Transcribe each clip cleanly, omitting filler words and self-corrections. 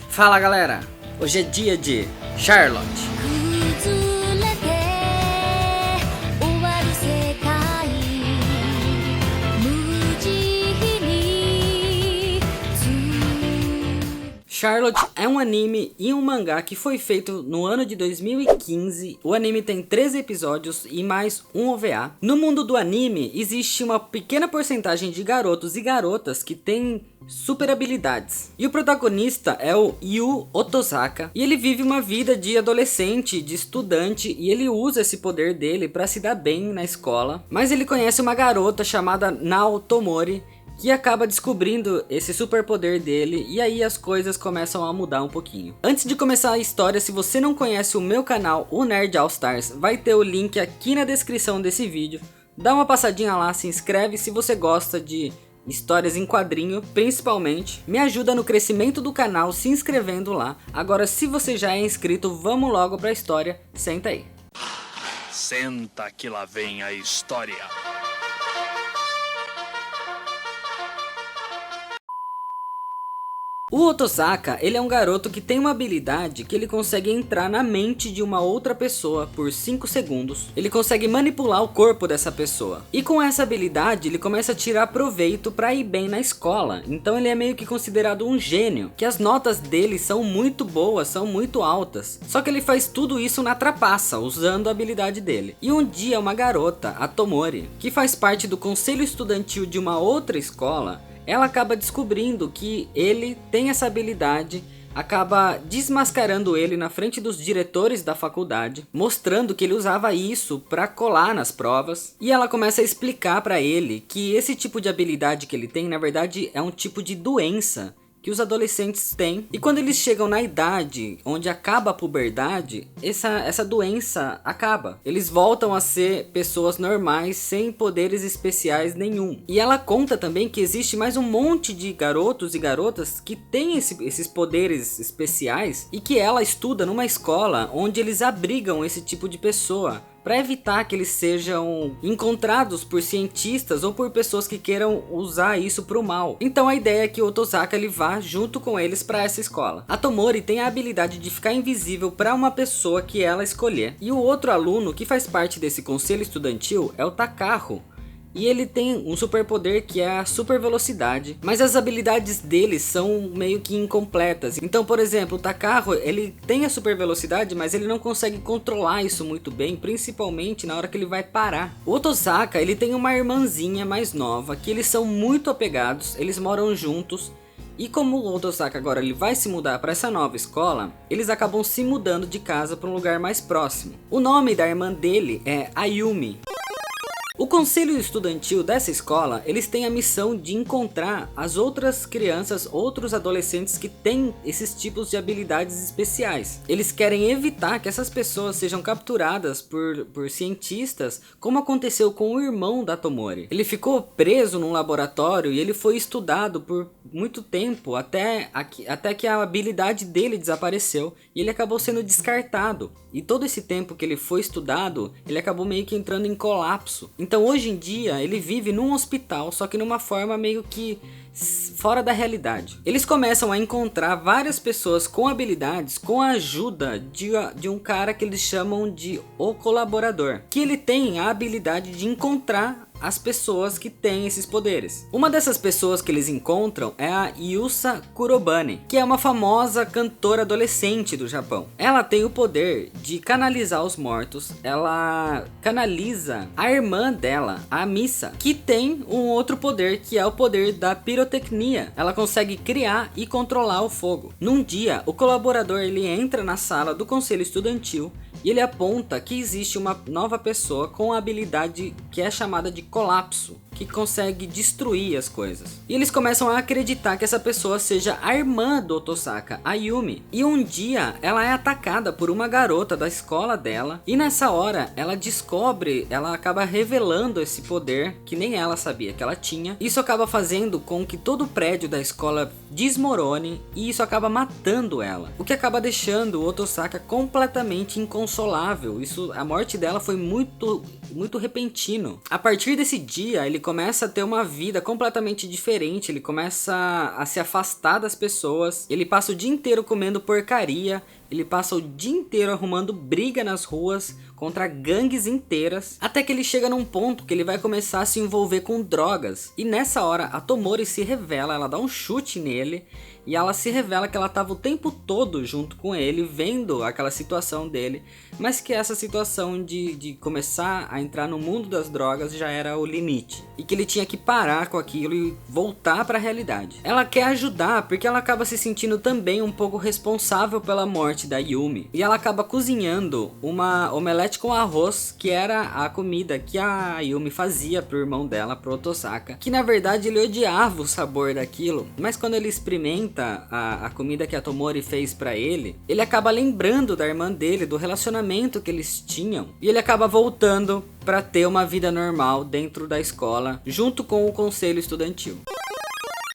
Fala galera, hoje é dia de Charlotte. Charlotte é um anime e um mangá que foi feito no ano de 2015. O anime tem 13 episódios e mais um OVA. No mundo do anime existe uma pequena porcentagem de garotos e garotas que têm super habilidades. E o protagonista é o Yu Otosaka. E ele vive uma vida de adolescente, de estudante, e ele usa esse poder dele para se dar bem na escola. Mas ele conhece uma garota chamada Nao Tomori, que acaba descobrindo esse superpoder dele, e aí as coisas começam a mudar um pouquinho. Antes de começar a história, se você não conhece o meu canal, o Nerd All Stars, vai ter o link aqui na descrição desse vídeo. Dá uma passadinha lá, se inscreve se você gosta de histórias em quadrinho, principalmente. Me ajuda no crescimento do canal se inscrevendo lá. Agora, se você já é inscrito, vamos logo pra história. Senta aí. Senta que lá vem a história. O Otosaka, ele é um garoto que tem uma habilidade que ele consegue entrar na mente de uma outra pessoa por 5 segundos. Ele consegue manipular o corpo dessa pessoa. E com essa habilidade, ele começa a tirar proveito para ir bem na escola. Então ele é meio que considerado um gênio, que as notas dele são muito boas, são muito altas. Só que ele faz tudo isso na trapaça, usando a habilidade dele. E um dia uma garota, a Tomori, que faz parte do conselho estudantil de uma outra escola, ela acaba descobrindo que ele tem essa habilidade, acaba desmascarando ele na frente dos diretores da faculdade, mostrando que ele usava isso para colar nas provas. E ela começa a explicar para ele que esse tipo de habilidade que ele tem, na verdade, é um tipo de doença que os adolescentes têm, e quando eles chegam na idade onde acaba a puberdade, essa doença acaba. Eles voltam a ser pessoas normais, sem poderes especiais nenhum. E ela conta também que existe mais um monte de garotos e garotas que têm esses poderes especiais, e que ela estuda numa escola onde eles abrigam esse tipo de pessoa, para evitar que eles sejam encontrados por cientistas ou por pessoas que queiram usar isso para o mal. Então a ideia é que o Otosaka ele vá junto com eles para essa escola. A Tomori tem a habilidade de ficar invisível para uma pessoa que ela escolher. E o outro aluno que faz parte desse conselho estudantil é o Takaho. E ele tem um superpoder que é a super velocidade, mas as habilidades dele são meio que incompletas. Então, por exemplo, o Takaho, ele tem a super velocidade, mas ele não consegue controlar isso muito bem, principalmente na hora que ele vai parar. O Otosaka, ele tem uma irmãzinha mais nova, que eles são muito apegados, eles moram juntos. E como o Otosaka agora ele vai se mudar para essa nova escola, eles acabam se mudando de casa para um lugar mais próximo. O nome da irmã dele é Ayumi. O conselho estudantil dessa escola, eles têm a missão de encontrar as outras crianças, outros adolescentes que têm esses tipos de habilidades especiais. Eles querem evitar que essas pessoas sejam capturadas por cientistas, como aconteceu com o irmão da Tomori. Ele ficou preso num laboratório e ele foi estudado por muito tempo, até que a habilidade dele desapareceu e ele acabou sendo descartado. E todo esse tempo que ele foi estudado, ele acabou meio que entrando em colapso. Então hoje em dia ele vive num hospital, só que numa forma meio que fora da realidade. Eles começam a encontrar várias pessoas com habilidades com a ajuda de um cara que eles chamam de o colaborador, que ele tem a habilidade de encontrar as pessoas que têm esses poderes. Uma dessas pessoas que eles encontram é a Yusa Kurobane, que é uma famosa cantora adolescente do Japão. Ela tem o poder de canalizar os mortos. Ela canaliza a irmã dela, a Misa, que tem um outro poder, que é o poder da pirotecnia. Ela consegue criar e controlar o fogo. Num dia, o colaborador ele entra na sala do conselho estudantil e ele aponta que existe uma nova pessoa com a habilidade que é chamada de colapso, que consegue destruir as coisas. E eles começam a acreditar que essa pessoa seja a irmã do Otosaka, a Yumi. E um dia ela é atacada por uma garota da escola dela, e nessa hora ela acaba revelando esse poder que nem ela sabia que ela tinha. Isso acaba fazendo com que todo o prédio da escola desmorone, e isso acaba matando ela, o que acaba deixando o Otosaka completamente inconsolável. A morte dela foi muito repentino. A partir desse dia ele começa a ter uma vida completamente diferente, ele começa a se afastar das pessoas, ele passa o dia inteiro comendo porcaria, ele passa o dia inteiro arrumando briga nas ruas contra gangues inteiras, até que ele chega num ponto que ele vai começar a se envolver com drogas. E nessa hora a Tomori se revela, ela dá um chute nele e ela se revela que ela estava o tempo todo junto com ele, vendo aquela situação dele, mas que essa situação de começar a entrar no mundo das drogas já era o limite, e que ele tinha que parar com aquilo e voltar para a realidade. Ela quer ajudar porque ela acaba se sentindo também um pouco responsável pela morte da Yumi, e ela acaba cozinhando uma omelete com arroz, que era a comida que a Yumi fazia pro irmão dela, pro Otosaka, que na verdade ele odiava o sabor daquilo, mas quando ele experimenta a comida que a Tomori fez pra ele, ele acaba lembrando da irmã dele, do relacionamento que eles tinham, e ele acaba voltando pra ter uma vida normal dentro da escola, junto com o conselho estudantil.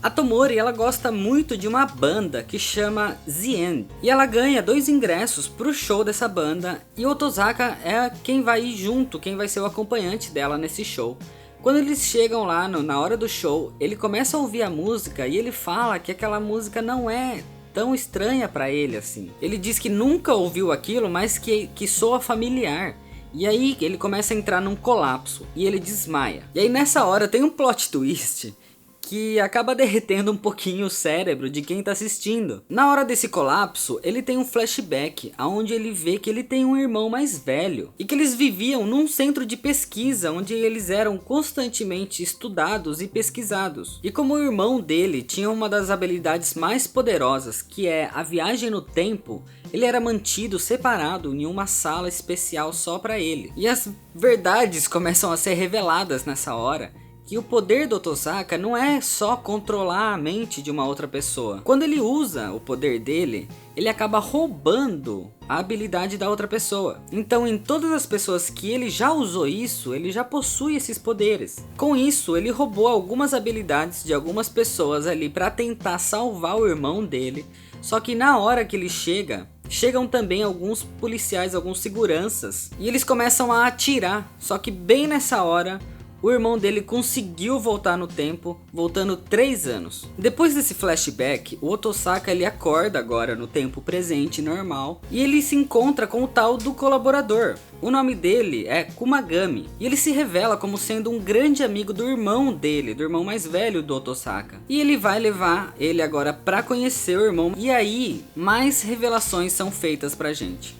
A Tomori, ela gosta muito de uma banda que chama The End, e ela ganha 2 ingressos pro show dessa banda, e o Otosaka é quem vai ir junto, quem vai ser o acompanhante dela nesse show. Quando eles chegam lá na hora do show, ele começa a ouvir a música e ele fala que aquela música não é tão estranha pra ele assim. Ele diz que nunca ouviu aquilo, mas que soa familiar. E aí ele começa a entrar num colapso e ele desmaia. E aí nessa hora tem um plot twist que acaba derretendo um pouquinho o cérebro de quem tá assistindo. Na hora desse colapso, ele tem um flashback, onde ele vê que ele tem um irmão mais velho, e que eles viviam num centro de pesquisa, onde eles eram constantemente estudados e pesquisados. E como o irmão dele tinha uma das habilidades mais poderosas, que é a viagem no tempo, ele era mantido separado em uma sala especial só para ele. E as verdades começam a ser reveladas nessa hora, que o poder do Otosaka não é só controlar a mente de uma outra pessoa. Quando ele usa o poder dele, ele acaba roubando a habilidade da outra pessoa. Então, em todas as pessoas que ele já usou isso, ele já possui esses poderes. Com isso, ele roubou algumas habilidades de algumas pessoas ali para tentar salvar o irmão dele. Só que na hora que ele chegam também alguns policiais, alguns seguranças, e eles começam a atirar. Só que bem nessa hora, o irmão dele conseguiu voltar no tempo, voltando 3 anos. Depois desse flashback, o Otosaka ele acorda agora no tempo presente normal e ele se encontra com o tal do colaborador. O nome dele é Kumagami e ele se revela como sendo um grande amigo do irmão dele, do irmão mais velho do Otosaka. E ele vai levar ele agora para conhecer o irmão, e aí mais revelações são feitas pra gente.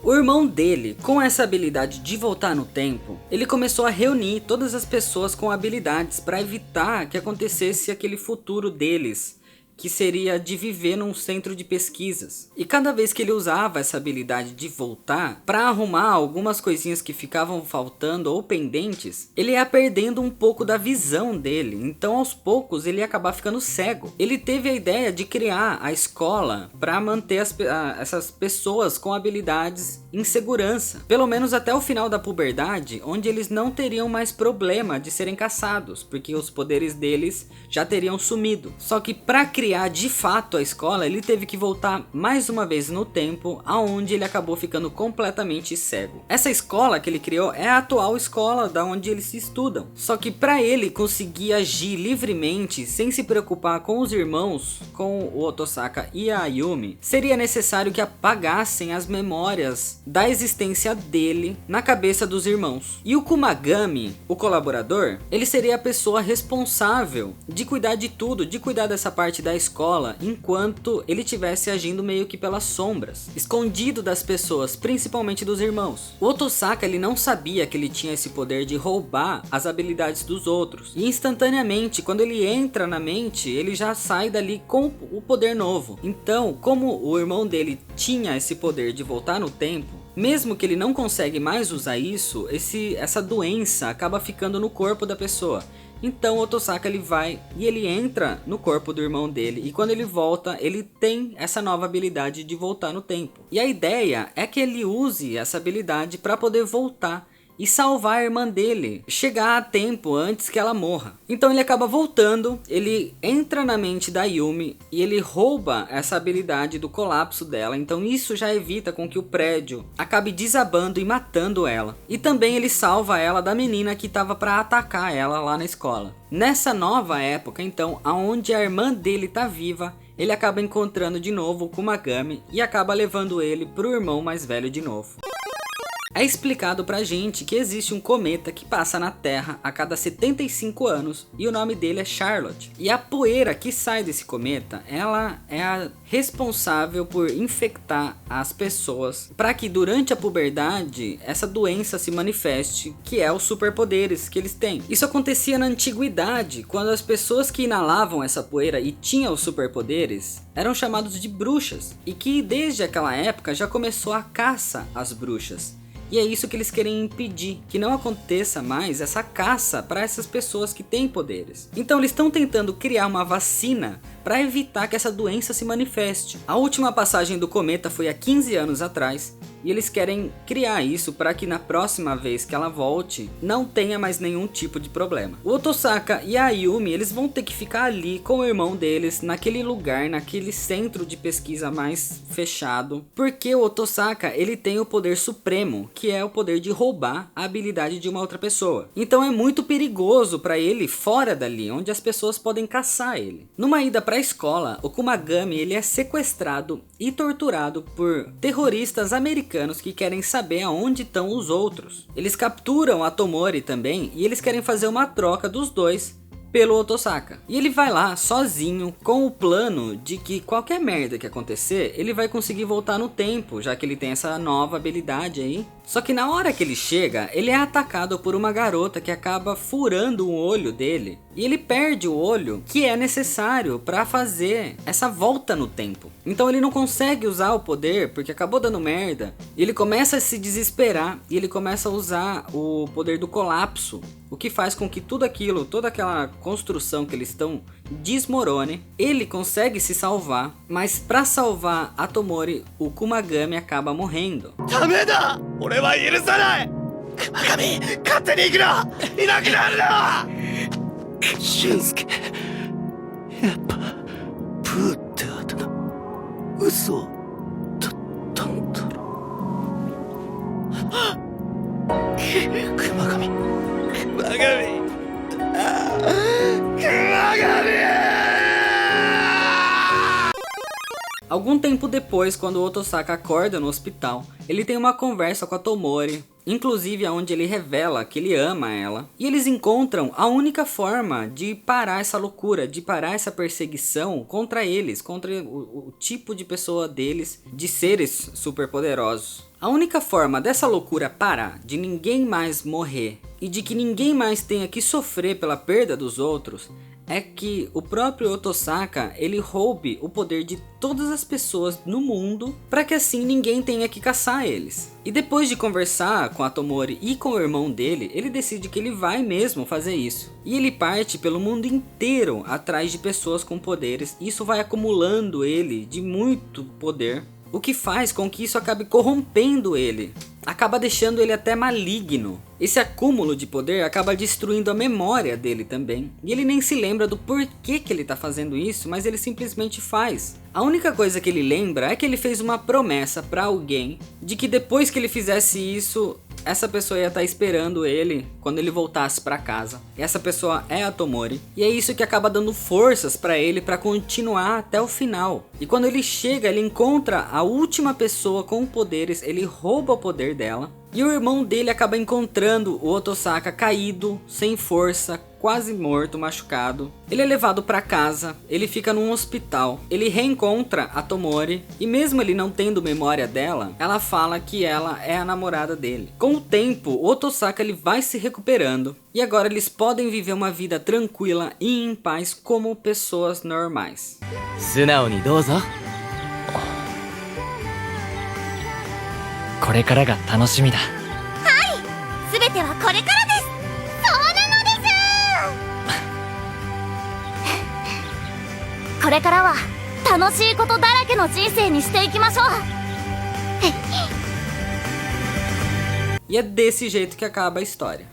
O irmão dele, com essa habilidade de voltar no tempo, ele começou a reunir todas as pessoas com habilidades para evitar que acontecesse aquele futuro deles, que seria de viver num centro de pesquisas. E cada vez que ele usava essa habilidade de voltar para arrumar algumas coisinhas que ficavam faltando ou pendentes, ele ia perdendo um pouco da visão dele, então aos poucos ele ia acabar ficando cego. Ele teve a ideia de criar a escola para manter essas pessoas com habilidades em segurança, pelo menos até o final da puberdade, onde eles não teriam mais problema de serem caçados, porque os poderes deles já teriam sumido. Só que para criar de fato a escola, ele teve que voltar mais uma vez no tempo, aonde ele acabou ficando completamente cego. Essa escola que ele criou é a atual escola da onde eles se estudam. Só que para ele conseguir agir livremente, sem se preocupar com os irmãos, com o Otosaka e a Yumi, seria necessário que apagassem as memórias da existência dele na cabeça dos irmãos. E o Kumagami, o colaborador, ele seria a pessoa responsável de cuidar de tudo, de cuidar dessa parte da escola, enquanto ele estivesse agindo meio que pelas sombras, escondido das pessoas, principalmente dos irmãos. O Otosaka ele não sabia que ele tinha esse poder de roubar as habilidades dos outros, e instantaneamente, quando ele entra na mente, ele já sai dali com o poder novo. Então, como o irmão dele tinha esse poder de voltar no tempo, mesmo que ele não consegue mais usar isso, essa doença acaba ficando no corpo da pessoa. Então o Otosaka ele vai e ele entra no corpo do irmão dele, e quando ele volta, ele tem essa nova habilidade de voltar no tempo. E a ideia é que ele use essa habilidade para poder voltar e salvar a irmã dele, chegar a tempo antes que ela morra. Então ele acaba voltando, ele entra na mente da Yumi e ele rouba essa habilidade do colapso dela, então isso já evita com que o prédio acabe desabando e matando ela. E também ele salva ela da menina que estava para atacar ela lá na escola. Nessa nova época, então, aonde a irmã dele tá viva, ele acaba encontrando de novo o Kumagami e acaba levando ele pro irmão mais velho de novo. É explicado pra gente que existe um cometa que passa na Terra a cada 75 anos e o nome dele é Charlotte. E a poeira que sai desse cometa, ela é a responsável por infectar as pessoas para que durante a puberdade essa doença se manifeste, que é os superpoderes que eles têm. Isso acontecia na antiguidade, quando as pessoas que inalavam essa poeira e tinham os superpoderes eram chamados de bruxas, e que desde aquela época já começou a caça às bruxas. E é isso que eles querem impedir, que não aconteça mais essa caça para essas pessoas que têm poderes. Então eles estão tentando criar uma vacina para evitar que essa doença se manifeste. A última passagem do cometa foi há 15 anos atrás, e eles querem criar isso para que na próxima vez que ela volte, não tenha mais nenhum tipo de problema. O Otosaka e a Yumi, eles vão ter que ficar ali com o irmão deles, naquele lugar, naquele centro de pesquisa mais fechado, porque o Otosaka, ele tem o poder supremo, que é o poder de roubar a habilidade de uma outra pessoa. Então é muito perigoso para ele fora dali, onde as pessoas podem caçar ele. Numa ida para a escola, o Kumagami, ele é sequestrado e torturado por terroristas americanos que querem saber aonde estão os outros. Eles capturam a Tomori também e eles querem fazer uma troca dos dois pelo Otosaka. E ele vai lá sozinho com o plano de que qualquer merda que acontecer, ele vai conseguir voltar no tempo, já que ele tem essa nova habilidade aí. Só que na hora que ele chega, ele é atacado por uma garota que acaba furando o olho dele. E ele perde o olho que é necessário para fazer essa volta no tempo. Então ele não consegue usar o poder porque acabou dando merda. E ele começa a se desesperar e ele começa a usar o poder do colapso. O que faz com que tudo aquilo, toda aquela construção que eles estão desmorone. Ele consegue se salvar, mas para salvar a Tomori, o Kumagami acaba morrendo. Shunsuke, やっぱプーってあだ名嘘だったんだろ熊神Algum tempo depois, quando o Otosaka acorda no hospital, ele tem uma conversa com a Tomori, inclusive onde ele revela que ele ama ela. E eles encontram a única forma de parar essa loucura, de parar essa perseguição contra eles, contra o tipo de pessoa deles, de seres superpoderosos. A única forma dessa loucura parar, de ninguém mais morrer e de que ninguém mais tenha que sofrer pela perda dos outros, é que o próprio Otosaka, ele roube o poder de todas as pessoas no mundo, para que assim ninguém tenha que caçar eles. E depois de conversar com a Tomori e com o irmão dele, ele decide que ele vai mesmo fazer isso. E ele parte pelo mundo inteiro atrás de pessoas com poderes. Isso vai acumulando ele de muito poder, o que faz com que isso acabe corrompendo ele. Acaba deixando ele até maligno. Esse acúmulo de poder acaba destruindo a memória dele também. E ele nem se lembra do porquê que ele está fazendo isso, mas ele simplesmente faz. A única coisa que ele lembra é que ele fez uma promessa para alguém de que depois que ele fizesse isso, essa pessoa ia estar esperando ele quando ele voltasse para casa. E essa pessoa é a Tomori. E é isso que acaba dando forças para ele para continuar até o final. E quando ele chega, ele encontra a última pessoa com poderes, ele rouba o poder dela. E o irmão dele acaba encontrando o Otosaka caído, sem força, quase morto, machucado. Ele é levado para casa, ele fica num hospital, ele reencontra a Tomori e mesmo ele não tendo memória dela, ela fala que ela é a namorada dele. Com o tempo, o Otosaka ele vai se recuperando e agora eles podem viver uma vida tranquila e em paz como pessoas normais. 素直にどうぞこれからが楽しみだすべてはこれからです。そうなのですこれからは楽しいことだらけの人生にしていきましょう E é desse jeito que acaba a história.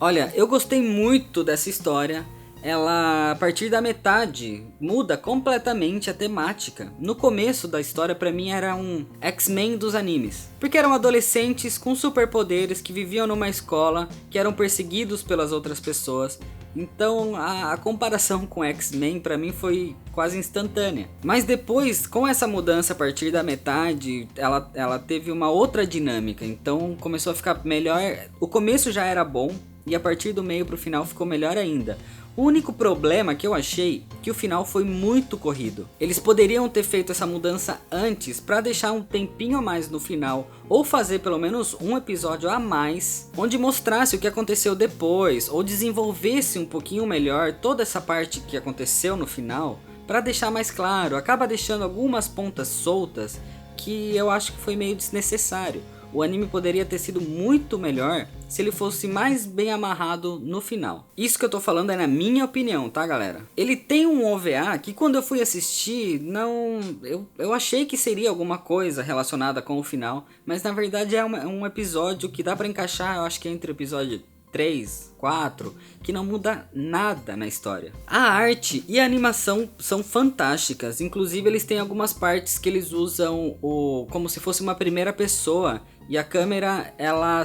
Olha, eu gostei muito dessa história. Ela, a partir da metade, muda completamente a temática. No começo da história, pra mim, era um X-Men dos animes. Porque eram adolescentes com superpoderes que viviam numa escola, que eram perseguidos pelas outras pessoas. Então a comparação com X-Men pra mim foi quase instantânea. Mas depois, com essa mudança a partir da metade, ela teve uma outra dinâmica. Então começou a ficar melhor. O começo já era bom e a partir do meio pro final ficou melhor ainda. O único problema que eu achei que o final foi muito corrido. Eles poderiam ter feito essa mudança antes para deixar um tempinho a mais no final, ou fazer pelo menos um episódio a mais, onde mostrasse o que aconteceu depois, ou desenvolvesse um pouquinho melhor toda essa parte que aconteceu no final, para deixar mais claro. Acaba deixando algumas pontas soltas que eu acho que foi meio desnecessário. O anime poderia ter sido muito melhor se ele fosse mais bem amarrado no final. Isso que eu tô falando é na minha opinião, tá, galera? Ele tem um OVA que quando eu fui assistir, eu achei que seria alguma coisa relacionada com o final, mas na verdade é um episódio que dá pra encaixar, eu acho que é entre o episódio 3, 4, que não muda nada na história. A arte e a animação são fantásticas, inclusive eles têm algumas partes que eles usam como se fosse uma primeira pessoa. E a câmera,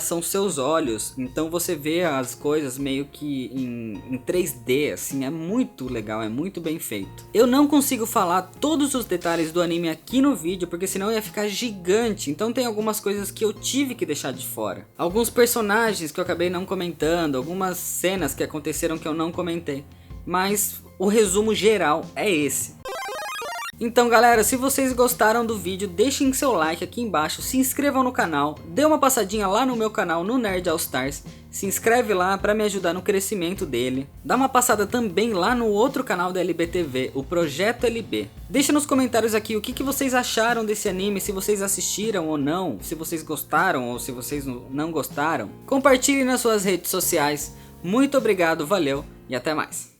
são seus olhos, então você vê as coisas meio que em 3D, assim, é muito legal, é muito bem feito. Eu não consigo falar todos os detalhes do anime aqui no vídeo, porque senão ia ficar gigante, então tem algumas coisas que eu tive que deixar de fora. Alguns personagens que eu acabei não comentando, algumas cenas que aconteceram que eu não comentei, mas o resumo geral é esse. Então galera, se vocês gostaram do vídeo, deixem seu like aqui embaixo, se inscrevam no canal, dê uma passadinha lá no meu canal no Nerd All Stars, se inscreve lá para me ajudar no crescimento dele, dá uma passada também lá no outro canal da LBTV, o Projeto LB. Deixa nos comentários aqui o que vocês acharam desse anime, se vocês assistiram ou não, se vocês gostaram ou se vocês não gostaram. Compartilhe nas suas redes sociais. Muito obrigado, valeu e até mais.